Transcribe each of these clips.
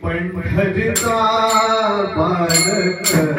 पंढरीचा बालकरी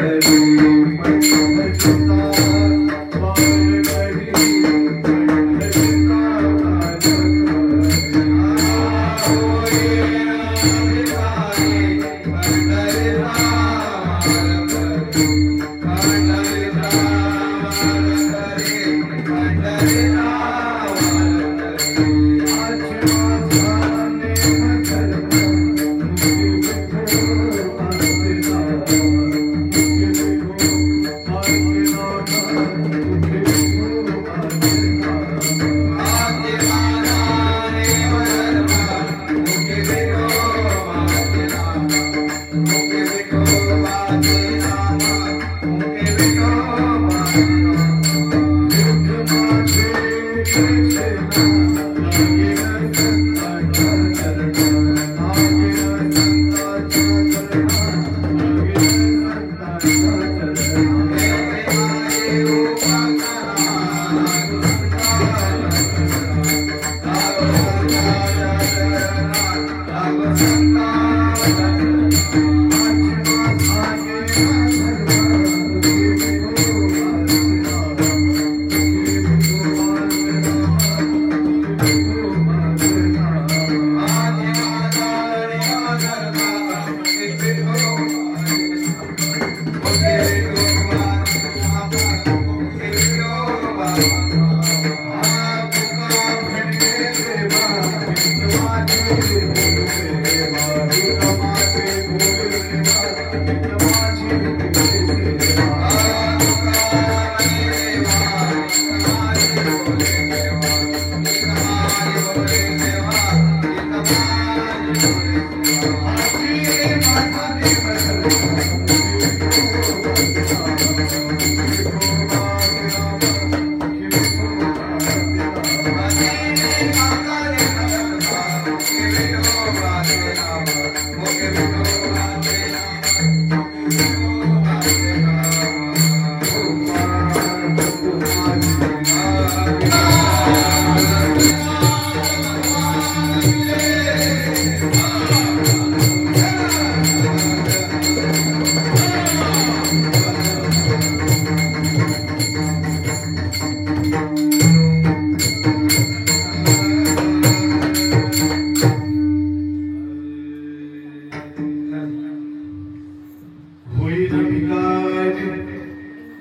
पंढरीचा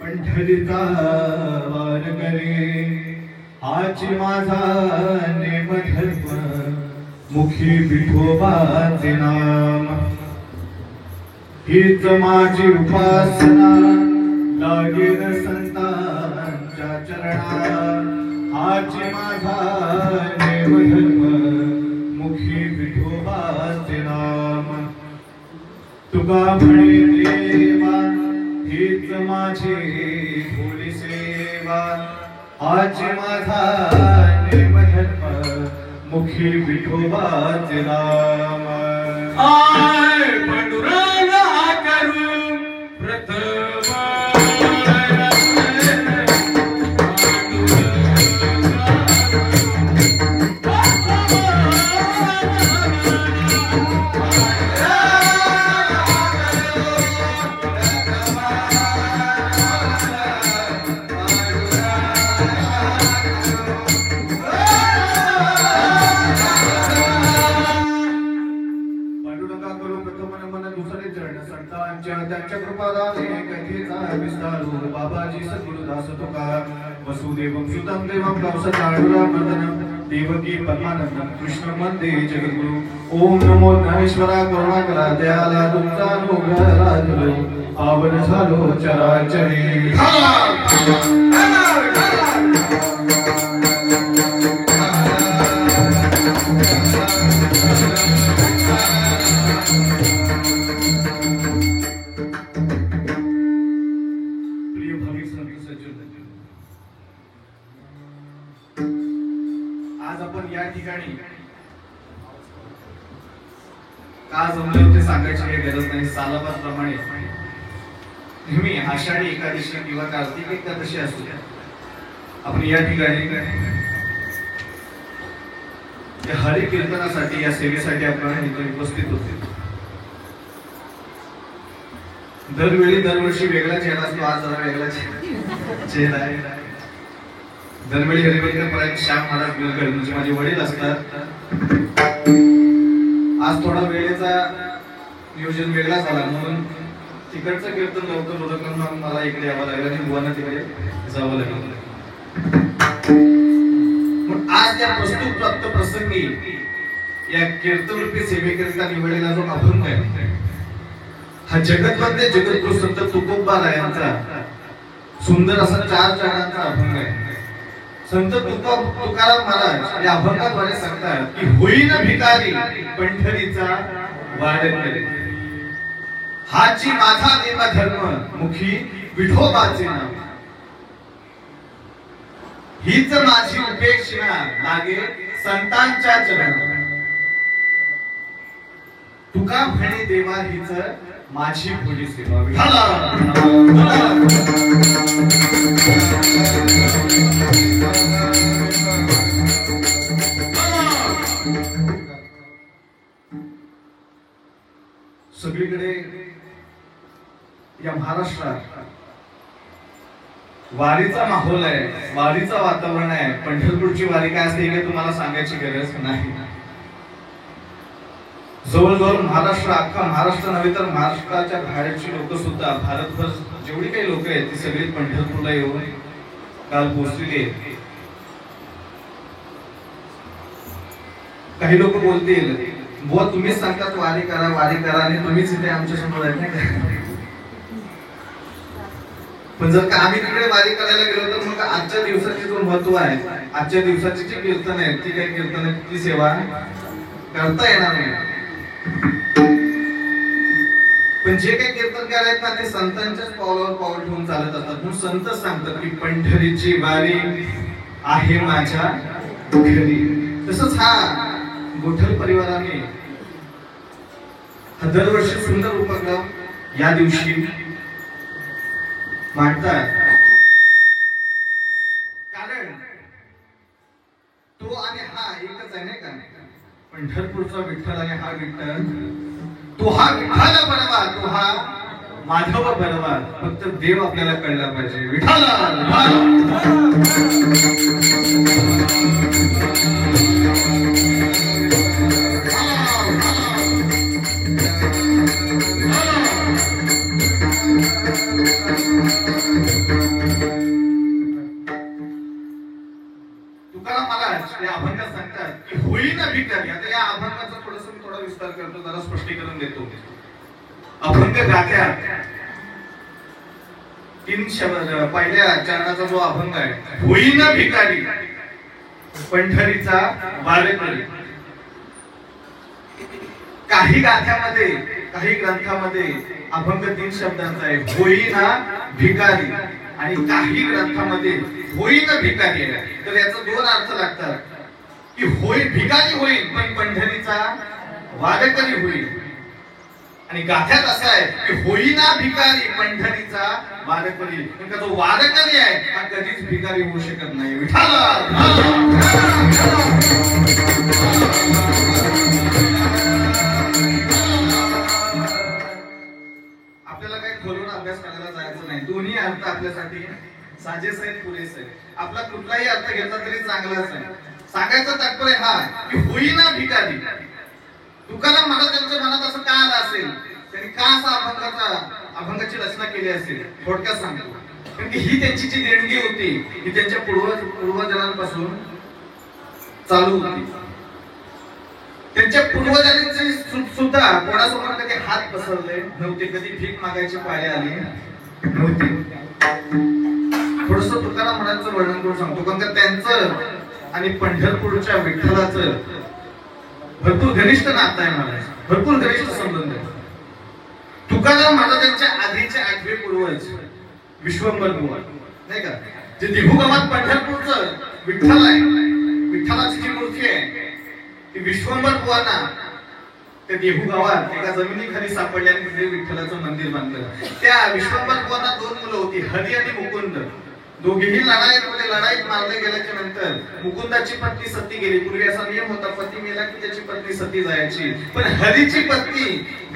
पंढरीचा वारकरी हाच माझा नेमधर्म मुखी विठोबाचे नाम हीच माझी उपासना लागेल संतांच्या चरणात हाच माझा नेमधर्म मुखी विठोबाचे नाम तुका म्हणे देवा हीच माझी भोली सेवा आज माझा नेमधर्म मुखी विठोबाचे नाम आय पांडुरंगा करू प्रथम त्यांच्या कृपादाने कथेचा विस्तारू बाबाजी सद्गुरुदास तुकाराम वसुदेवं सुतं देवं कंसचाणूरमर्दनं देवकी परमानंदं कृष्ण वंदे जगद्गुरु ओम नमो ज्ञानेश्वरा करुणाकरा दयाला तुमचा अनुग्रह लाजलो पावन झालो चराचरी आज आपण या ठिकाणी का जमले ते सांगायची काही गरज नाही. सालाबादप्रमाणे नेहमी आषाढी एकादशी किंवा कार्तिक एकादशी असू द्या, आपण या ठिकाणी हरी कीर्तनासाठी या सेवेसाठी आपण इथे उपस्थित होते. दरवर्षी वेगळा चेहरा असतो, आज जरा वेगळा चेहरा आहे. दरवेळी हरिभक्त परायण श्याम महाराज बिलगड म्हणजे माझे वडील असतात. आज थोडा वेळेचा नियोजन वेगळा झाला म्हणून तिकडचं कीर्तन लवकर होतं, पण मला इकडे यावं लागलं आणि बुवांना तिकडे जावं लागलं. पण आज या प्रस्तुत प्राप्त प्रसंगी या कीर्तनरूपी सेवेकरिता निवडलेला जो अभंग आहे हा जगतमध्ये जगद्गुरु संत तुकोबारायांचा सुंदर असा 4 चरणांचा अभंग आहे. संत तुकाराम महाराज या अभंगाद्वारे सांगतात की होईन भिकारी पंढरीचा वारकरी, हाची माझा देव धर्म मुखी विठोबाचे नाव, हीच माझी उपेक्षणा लागे संतांच्या चरणी, तुका म्हणे देवा हीच माझी भोली सेवा. सगळीकडे या महाराष्ट्रात वारीचा माहोल आहे, वारीचं वातावरण आहे. पंढरपूरची वारी काय असते हे तुम्हाला सांगायची गरज नाही. जवळजवळ महाराष्ट्र, अख्खा महाराष्ट्र नव्हे तर महाराष्ट्राच्या बाहेरची लोक सुद्धा, भारतभर जेवढी काही लोक आहेत ती सगळी पंढरपूरला येऊन काल पोहोचलेली आहेत. काही लोक बोलतील बुवा तुम्हीच सांगतात वारी करा आणि तुम्हीच इथे आमच्या समोर आहेत नाही का. पण जर का आम्ही तिकडे वारी करायला गेलो तर मग आजच्या दिवसाची जो महत्व आहे, आजच्या दिवसाची जी कीर्तन आहे ती काही कीर्तन आहे ती सेवा करता येणार नाही. पण जे काही कीर्तनकार आहेत ना ते संतांच्याच पावलावर पाऊल ठेवून चालत असतात. म्हणून संत सांगतात की पंढरीची वारी आहे माझ्या घरी. तसंच हा गोठल परिवाराने हा दरवर्षी सुंदर उपक्रम या दिवशी मांडतात. कारण तो आणि हा एकच आहे नाही का. पंढरपूरचा विठ्ठल आणि हा विठ्ठल, तो हा विठ्ठल बनवा, तो हा माधव बनवा. फक्त देव आपल्याला कळला पाहिजे. विठ्ठल तुकाराम महाराज या अभंगात सांगतात की होईना भिकारी. आता या अभंगाचा थोडा विस्तार करतो, जरा स्पष्टीकरण देतो. अभंग गात्यात 3 शब्द. पहिल्या चरणाचा जो अभंग आहे होईना भिकारी पंढरीचा वारकरी. काही गाथ्यामध्ये, काही ग्रंथामध्ये अभंग 3 शब्दांचा आहे, होईना भिकारी. आणि काही ग्रंथामध्ये होईना भिकारी आहे. तर याचा 2 अर्थ लागतात की भिकारी होईल पण पंढरीचा वारकरी होईल. आणि गाथ्यात असं आहे की होईना भिकारी पंढरीचा वारकरी. म्हणजे जो वारकरी आहे हा कधीच भिकारी होऊ शकत नाही. विठ्ठल आपल्याला काही खोलून अभ्यास करायला जायचं नाही. दोन्ही अर्थ आपल्यासाठी साजेस आहेत, पुरेसे आहेत. आपला कुठलाही अर्थ घेतला तरी चांगलाच आहे. सांगायचं तात्पर्य हा की होईना भिकारी. तुकाराम महाराजांच्या मनात असं का आलं असेल, त्यांनी का असा अभंगाची रचना केली असेल, थोडक्यात सांगतो. कारण की ही त्यांची जी देणगी होती ही त्यांच्या पूर्वजांपासून चालू होती. त्यांच्या पूर्वजांनी सुद्धा कोणासमोर कधी हात पसरले नव्हते, कधी भीक मागायची पाळी आली नव्हती. थोडस तुकाराम महाराजांचं वर्णन करून सांगतो. कारण का त्यांचं आणि पंढरपूरच्या विठ्ठलाचं भरपूर घनिष्ठ नातं आहे महाराज, भरपूर घनिष्ठ संबंध आहे. तुकाराम महाराजांच्या आधीचे 8वे पूर्वज विश्वंभर बुवा नाही का, जे देहू गावात पंढरपूरचं विठ्ठल आहे, विठ्ठलाची जी मूर्ती आहे ती विश्वंभर बुवांना त्या देहू गावात एका जमिनीखाली सापडल्या आणि तिथे विठ्ठलाचं मंदिर बांधलं. त्या विश्वंभर बुवांना 2 मुलं होती, हरी आणि मुकुंद. दोघेही लढाईत मारले गेल्याच्या नंतर मुकुंदाची पत्नी सती गेली. पूर्वी असा नियम होता, पती मेला की त्याची पत्नी सती जायची. पण हरीची पत्नी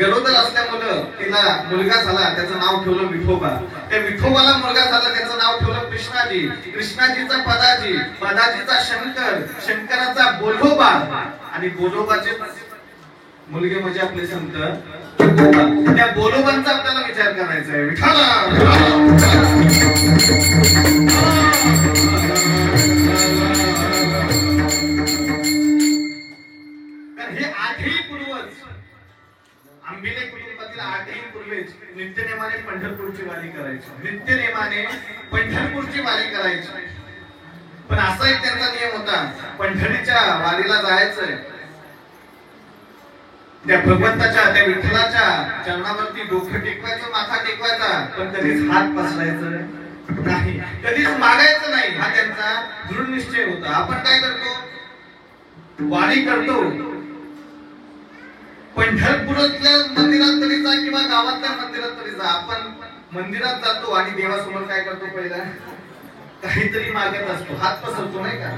गरोदर असल्यामुळं तिला मुलगा झाला, त्याचं नाव ठेवलं विठोबा. त्या विठोबाला मुलगा झाला, त्याचं नाव ठेवलं कृष्णाजी. कृष्णाजीचा पदाजी, पदाजीचा शंकर, शंकराचा बोलोबा आणि बोलोबाचे मुलगे म्हणजे आपले संत. त्या बोलोबांचा आपल्याला विचार करायचा आहे. विठाला हे आठही पूर्वज, आंबिले कुटुंबातील आठही पूर्वज नित्यनेमाने पंढरपूरची वारी करायची. नित्यनेमाने पंढरपूरची वारी करायची. पण असा एक त्यांचा नियम होता, पंढरीच्या वारीला जायचंय, त्या भगवंताच्या, त्या विठ्ठलाच्या चरणावरती डोकं टेकवायचं, माथा टेकवायचा, पण कधीच हात पसरायचं नाही, कधीच मागायचं नाही. हा त्यांचा दृढ निश्चय होता. आपण काय करतो, वारी करतो, पंढरपुरातल्या मंदिरात तरी जा किंवा गावातल्या मंदिरात तरी जा, आपण मंदिरात जातो आणि देवासमोर काय करतो, पहिला काहीतरी मागत असतो, हात पसरतो नाही का.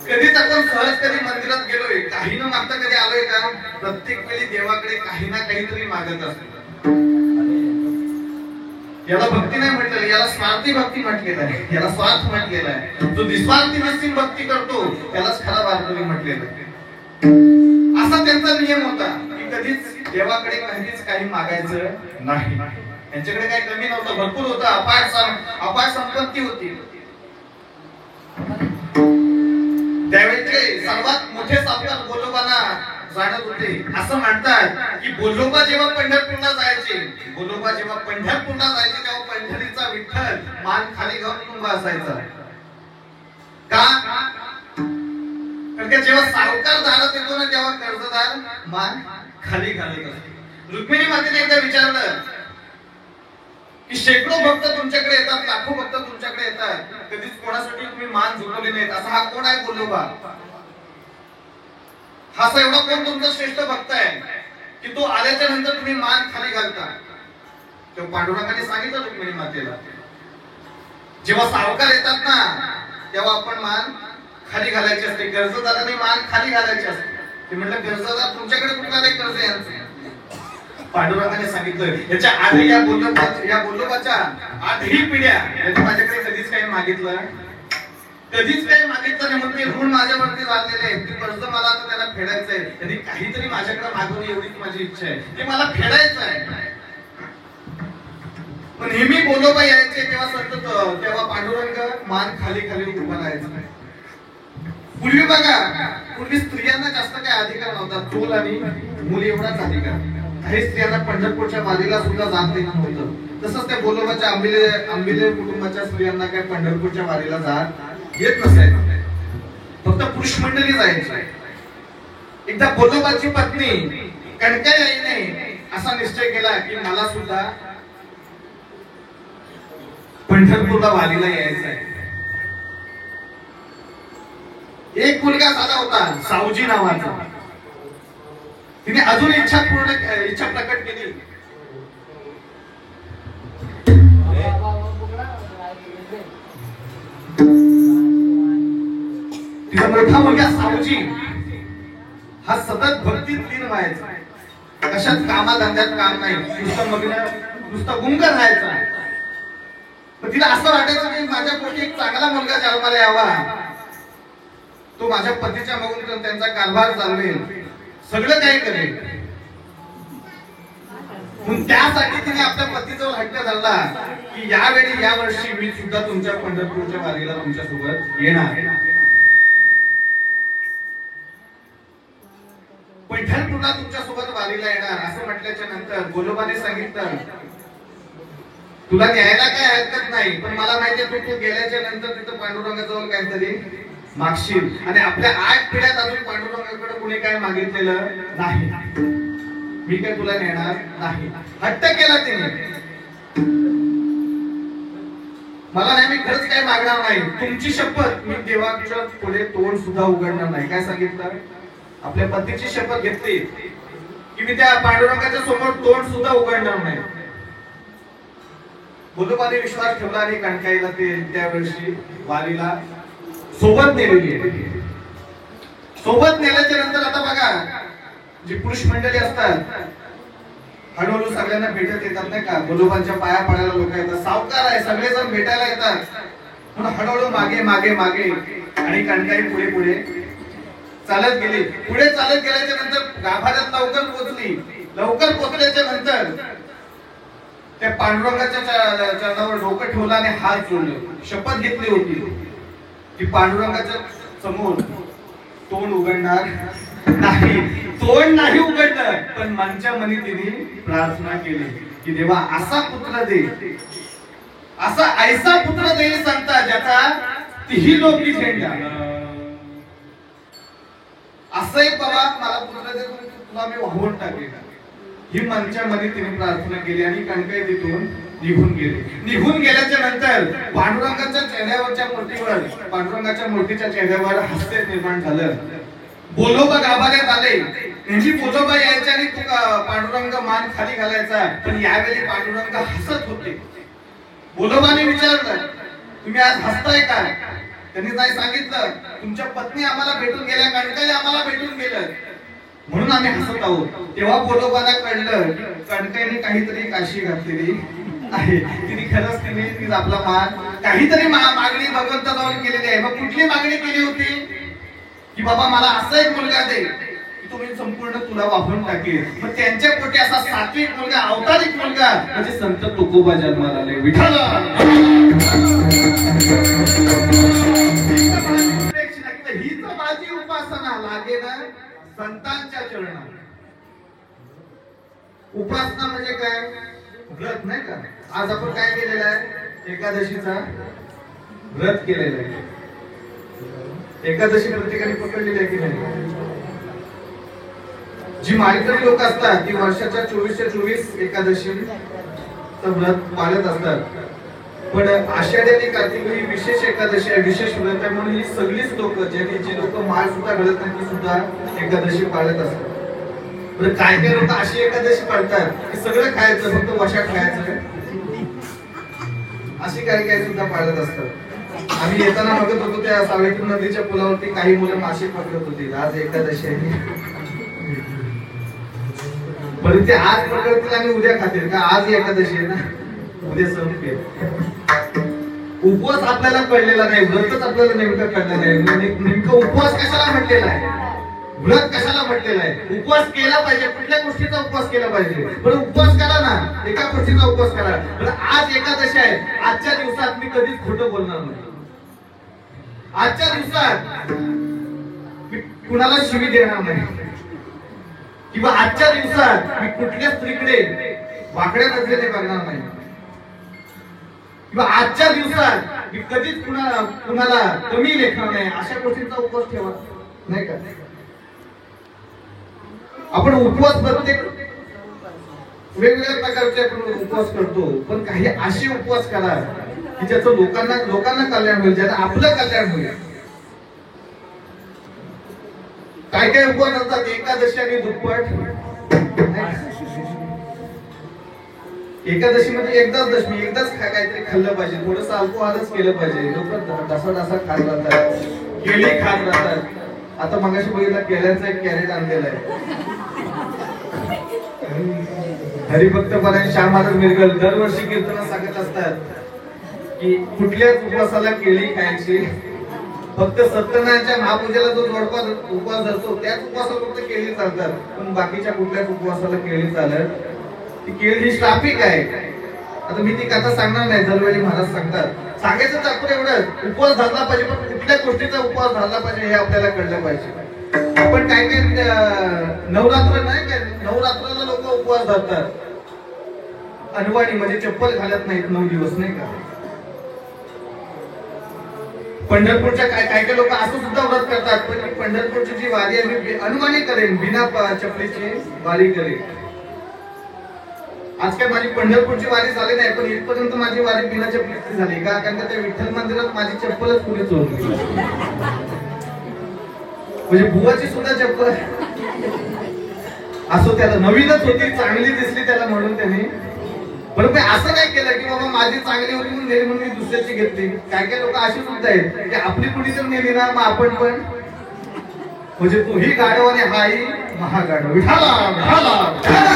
कधीच आपण सहज कधी मंदिरात गेलोय, काही न मागता कधी आलोय का. प्रत्येक वेळी देवाकडे काही ना काहीतरी मागत असतो. याला भक्ती नाही म्हटलेलं, याला स्वार्थी भक्ती म्हटलेलं आहे, याला स्वार्थ म्हटलेला आहे. जो निस्वार्थी नसतील भक्ती करतो त्यालाच खरा वारकरी म्हटलेलं आहे. असा त्यांचा नियम होता की कधीच देवाकडे कधीच काही मागायचं नाही. यांच्याकडे काही कमी नव्हतं, भरपूर होतं, अपार संपत्ती होती. त्यावेळेचे सर्वात मोठे सावकार बोलोबाला जाणत होते. असं म्हणतात की बोलोबा जेव्हा पंढरपूरला जायचे, बोलोबा जेव्हा पंढरपूरला जायचे तेव्हा पंढरीचा विठ्ठल मान खाली घालून उभा असायचा. का? कारण जेव्हा सावकार जाणत येतो ना तेव्हा कर्जदार मान खाली घालत असतो. रुक्मिणी मातेने एकदा विचारलं की शेकडो भक्त तुमच्याकडे येतात, लाखो भक्त तुमच्याकडे येतात, कधीच कोणासाठी तुम्ही मान झुकवले नाहीत, असा हा कोण आहे बोलोबा? हा असा एवढा कोण तुमचा श्रेष्ठ भक्त आहे की तो आल्याच्या नंतर तुम्ही मान खाली घालता? तेव्हा पांडुरंगाने सांगितलं रुक्मिणी मातेला, जेव्हा सावकार येतात ना तेव्हा आपण मान खाली घालायची असते, कर्जदाराने मान खाली घालायची असते. ते म्हटलं कर्जदार तुमच्याकडे कुठला नाही कर्ज यांचं. पांडुरंगाने सांगितलं याच्या आधी या बोलोबाच्या आठही पिढ्या यांनी माझ्याकडे कधीच काही मागितलं, कधीच काही मागितलं नाही. म्हणून ते ऋण माझ्यावरती लागलेले आहे, ते कर्ज मला आता त्याला फेडायचंय, त्यांनी काहीतरी माझ्याकडे मागवणे एवढीच माझी इच्छा आहे, ते मला फेडायचं आहे. पण नेहमी बोलोबा यायचे तेव्हा पांडुरंग मान खाली खाली उभा राहायचा. पूर्वी बघा, पूर्वी स्त्रियांना जास्त काही अधिकार नव्हता, चूल आणि मुली एवढाच अधिकार. काही स्त्रियांना पंढरपूरच्या वारीला सुद्धा जात नव्हतं. तसंच त्या बोलोबाच्या आंबिले कुटुंबाच्या स्त्रियांना काय पंढरपूरच्या वारीला जात येत नसायचं, फक्त पुरुष मंडळी जायची. एकदा बोलोबाची पत्नी कणकाईने असा निश्चय केला की मला सुद्धा पंढरपूरला वारीला यायचं आहे. एक मुलगा झाला होता सावजी नावाचा. तिने अजून इच्छा प्रकट केली. तिचा मोठा मुलगा सावजी हा सतत भक्तीत लीन व्हायचा, कशात कामाधंद्यात काम नाही, नुसतं गुंग राहायचा. पण तिला असं वाटायचं की माझ्या पोटी एक चांगला मुलगा जन्माला यावा, तो माझ्या पतीच्या मागून त्यांचा कारभार चालवेल, सगळं काही करेल. म्हणून त्यासाठी तिने आपल्या पतीजवळ हट्ट धरला की यावेळी या वर्षी मी सुद्धा तुमच्या पंढरपूरच्या वारीला तुमच्या सोबत येणार. पंढरपूरला तुमच्या सोबत वारीला येणार असं म्हटल्याच्या नंतर बोलोबाने सांगितलं तुला न्यायला काय हरकत नाही, पण मला माहितीये तू गेल्याच्या नंतर तिथं पांडुरंगाजवळ काहीतरी मागशील. आणि आपल्या 8 पिढ्यात अजून पांडुरंगाकडे कुणी काय मागितलेलं नाही, मी काय तुला नेणार नाही. हट्ट केला तिने, मला नाही, मी खरंच काय मागणार नाही, तुमची शपथ, मी देवाच्या पुढे तोंड सुद्धा उघडणार नाही. काय सांगितलं? आपल्या पतीची शपथ घेतली की मी त्या पांडुरंगाच्या समोर तोंड सुद्धा उघडणार नाही. बोलोबाने विश्वास ठेवला आणि कणकाईला ते त्यावर्षी वारीला सोबत नेलेली आहे. सोबत नेल्याच्या नंतर आता बघा जी पुरुष मंडळी असतात हळूहळू सगळ्यांना भेटत येतात नाही का, बोलोबांच्या पाया पडायला लोक येतात, सावकार आहे सगळेजण भेटायला येतात. म्हणून हळूहळू मागे मागे मागे आणि कणकाई पुढे पुढे चालत गेली. पुढे चालत गेल्याच्या नंतर गाभाऱ्यात लवकर पोहोचली. लवकर पोहोचल्याच्या नंतर त्या पांडुरंगाच्या चरणावर डोकं ठेवलं आणि हात जोडले. शपथ घेतली होती की पांडुरंगाच्या समोर तोंड उघडणार नाही. तोंड नाही उघडलं पण मनच्या मनी तिने प्रार्थना केली की देवा असा पुत्र दे, असा ऐसा पुत्र दे सांगता ज्याचा तिही लोकी झेंडा. असंही बाबा मला पुत्र दे, तुला मी वाहून टाकेन. ही मनच्या मध्ये तिने प्रार्थना केली आणि कणकाई तिथून निघून गेले. निघून गेल्याच्या नंतर पांडुरंगाच्या चेहऱ्यावरच्या मूर्तीवर, पांडुरंगाच्या मूर्तीच्या चेहऱ्यावर हास्य निर्माण झालं. बोलोबा गाभाऱ्यात आले. नेहमी बोलोबा यायचे आणि पांडुरंग मान खाली घालायचा, पण यावेळी पांडुरंग हसत होते. बोलोबाने विचारलं तुम्ही आज हसताय का? त्यांनी काय सांगितलं, तुमच्या पत्नी आम्हाला भेटून गेल्या, कणकाई आम्हाला भेटून गेलं म्हणून आम्ही हसत आहोत. तेव्हा बोलोबाला कळलं कणकाईने काहीतरी काशी घातलेली आहे. तिने खरंच तिने आपला मान काहीतरी मागणी भगवंताजवळ केलेली आहे. मग कुठली मागणी केली होती की बाबा मला असा एक मुलगा दे की तुम्ही संपूर्ण तुला वाहून टाकेल. मग त्यांच्या पोटी असा सात्विक मुलगा, अवतारिक मुलगा म्हणजे संत तुकोबा जन्माला आले. विठ्ठल हीच माझी उपासना लागे ना संतांच्या चरणात. उपासना म्हणजे काय? व्रत नाही का? आज आपण काय केलेलं आहे? एकादशीचा व्रत केलेलं आहे. एकादशी प्रत्येकाने पकडलेली आहे की नाही? जी माळकरी लोक असतात ती वर्षाच्या 24 एकादशीचं व्रत पाळत असतात. पण आषाढी आणि कार्तिक ही विशेष एकादशी आहे, विशेष व्रत आहे. म्हणून ही सगळीच लोक जे लोक माळ सुद्धा घालत नाही ती सुद्धा एकादशी पाळत असतात. काय काय लोक अशी एकादशी पाळतात की सगळं खायचं फक्त वशाट खायचं, अशी काही काही सुद्धा पाळत असतात. आम्ही येताना बघत होतो त्या सावित्री नदीच्या पुलावरती काही मुलं मासे पकडत होती. आज एकादशी आहे पण ते आज पकडतील आणि उद्या खातील का? आज एकादशी आहे ना, उद्या संपेल. उपवास आपल्याला कळलेला नाही, व्रतच आपल्याला नेमकं कळलं नाही. नेमकं उपवास कशाला म्हटलेला आहे, व्रत कशाला म्हटलेला आहे? उपवास केला पाहिजे, कुठल्या गोष्टीचा उपवास केला पाहिजे? पण उपवास करा ना, एका गोष्टीचा उपवास करा. पण आज एकादशी आहे, आजच्या दिवसात मी कधीच खोटं बोलणार नाही. आजच्या दिवसात मी कुणाला शिवी देणार नाही, किंवा आजच्या दिवसात मी कुठल्या स्त्रीकडे वाकड्या नजरेने बघणार नाही, किंवा आजच्या दिवसात मी कधीच कुणाला कमी लेखणार नाही. अशा गोष्टींचा उपवास ठेवा नाही का? आपण उपवास प्रत्येक वेगवेगळ्या प्रकारचे आपण उपवास करतो, पण काही असे उपवास करा की ज्याचं लोकांना कल्याण होईल, ज्याचं आपलं कल्याण होईल. काय काय उपवास असतात? एकादशी आणि दुप्पट. एकादशी म्हणजे एकदाच दशमी, एकदाच काहीतरी खाल्लं पाहिजे, थोडस अल्कोहोलच केलं पाहिजे. लोक ढसा खात राहतात, केळी खात राहतात. आता मगाशी बघितलं केळ्यांचा एक कॅरेट आणलेला आहे. हरिभक्तपणाने श्याम महाराज मिरगल दरवर्षी कीर्तन सांगत असतात की कुठल्याच उपवासाला केळी खायची, फक्त सत्यनारायणच्या महापूजेला जो जोडपा उपवास धरतो त्याच उपवासाला फक्त केळी चालतात, पण बाकीच्या कुठल्याच उपवासाला केळी चालत. ती केळी ही ट्राफिक आहे. आता मी ती कथा सांगणार नाही, दरवेळी महाराज सांगतात. सांगायचं तात्पर्य एवढं, उपवास धरला पाहिजे, पण कुठल्या गोष्टीचा उपवास धरला पाहिजे हे आपल्याला कळलं पाहिजे. आपण काय काय नवरात्र नाही काय, नवरात्राला लोक उपवास धरतात, अनवाणी म्हणजे चप्पल घालत नाहीत 9 दिवस नाही का. पंढरपूरच्या काय काय लोक असं सुद्धा व्रत करतात, पण पंढरपूरची जी वारी आहे मी अनवाणी करेन, बिना चपलीची वारी करेन. आज काय माझी पंढरपूरची वारी झाली नाही, पण इथपर्यंत माझी वारी बिना चपलीची झाली का? कारण त्या विठ्ठल मंदिरात माझी चप्पलच पुढे चोरली, म्हणजे बुवाची सुद्धा चप्पल असो त्याला नवीनच होती, चांगली दिसली त्याला म्हणून त्याने बरं मी असं नाही केलं की बाबा माझी चांगली होती म्हणून नेली म्हणून मी दुसऱ्याची घेतली. काय काय लोक अशी सुद्धा आहेत की आपली कुणी जर नेली ना मग आपण पण म्हणजे तू ही गाडव आणि हाही महागाडव. विठाला विठाला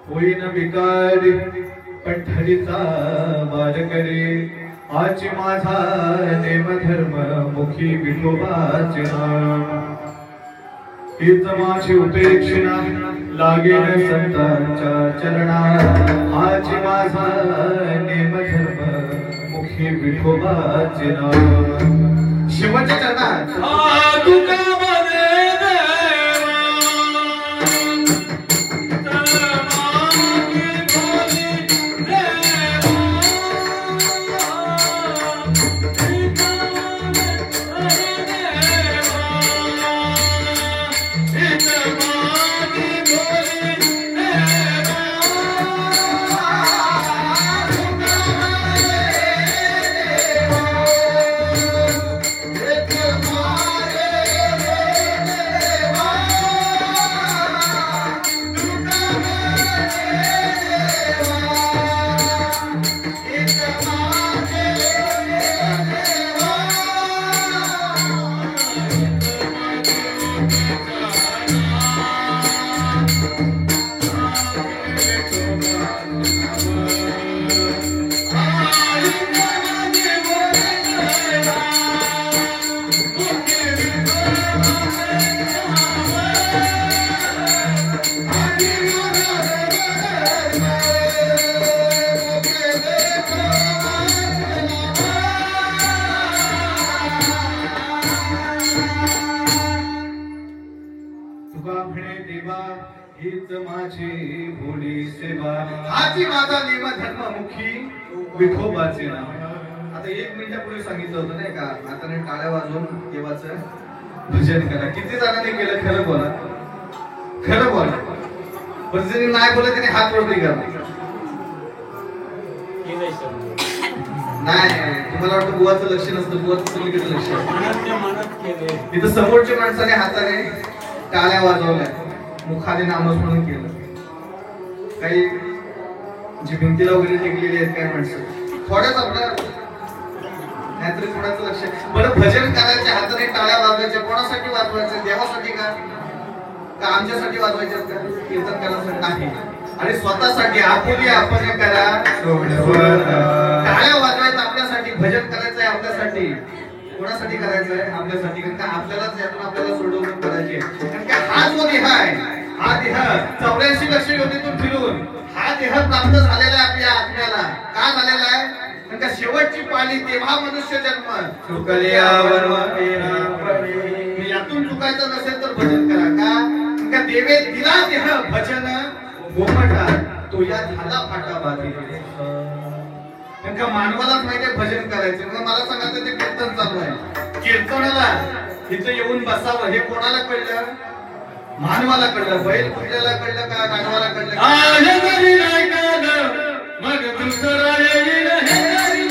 होईन विकारी पंढरीचा वार करे. आज माझा नेमधर्म मुखी विठोबाचे नाम. हीच माझी उपेक्षणा लागेल संतांच्या चरणा. आज माझा नेमधर्म मुखी विठोबाचे नाम. शिवाच्या चरणात हीच माझी भोळी सेवा. हाची माझा नेम धर्ममुखी विठोबाचे नाम. आता 1 मिनिटापूर्वी सांगितलं होतं नाही का, आता नाही टाळ्या वाजवून देवाचं भजन करा. किती जणांनी केलं खरं बोला, खरं बोला. पण ज्यांनी नाही बोलत त्याने हात वरती करा. नाही तुम्हाला वाटतं बुवाचं लक्ष नसतं, बुवाचं सगळीकडे लक्ष असतं. इथं समोरच्या माणसाने हाताने टाळ्या वाजवल्या, मुखाने नामस्मरण केलं. काही जी भिंतीला वगैरे टेकलेली आहेत काय माणसं थोड्याच आपल्या नाहीतरी थोड्याच लक्ष. बरं भजन करायच्या हाताने टाळ्या वाजवायच्या कोणासाठी वाजवायचं? देवासाठी का आमच्यासाठी वाजवायच्या का? कीर्तन करण्यासाठी नाही. आणि स्वतःसाठी आपुली आपण करा. टाळ्या वाजवायचं आपल्यासाठी, भजन करायचंय आपल्यासाठी. कोणासाठी करायचंय? आपल्यासाठी. कारण का आपल्यालाच यातून आपल्याला सोडवणूक करायची. कारण का हा जो देह आहे, हा देह 84 लक्ष योनीतून फिरून हा देह प्राप्त झालेला आहे आपल्या आत्म्याला. का झालेला आहे? कारण का शेवटची पाळी तेव्हा मनुष्य जन्म चुकल्यावर यातून चुकायचं नसेल तर भजन करा. का देवे दिला देह भजन गोमटा तो या झाला फाटा बाधी. का मानवालाच माहिती भजन करायचं. मग मला सांगायचं ते कीर्तन चालू आहे, कीर्तनाला इथं येऊन बसावं हे कोणाला कळलं? मानवाला कळलं. बैल कुठल्याला कळलं का? गाढवाला कळलं का? मग दुसरा येईल हे नाही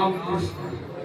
रामकृष्ण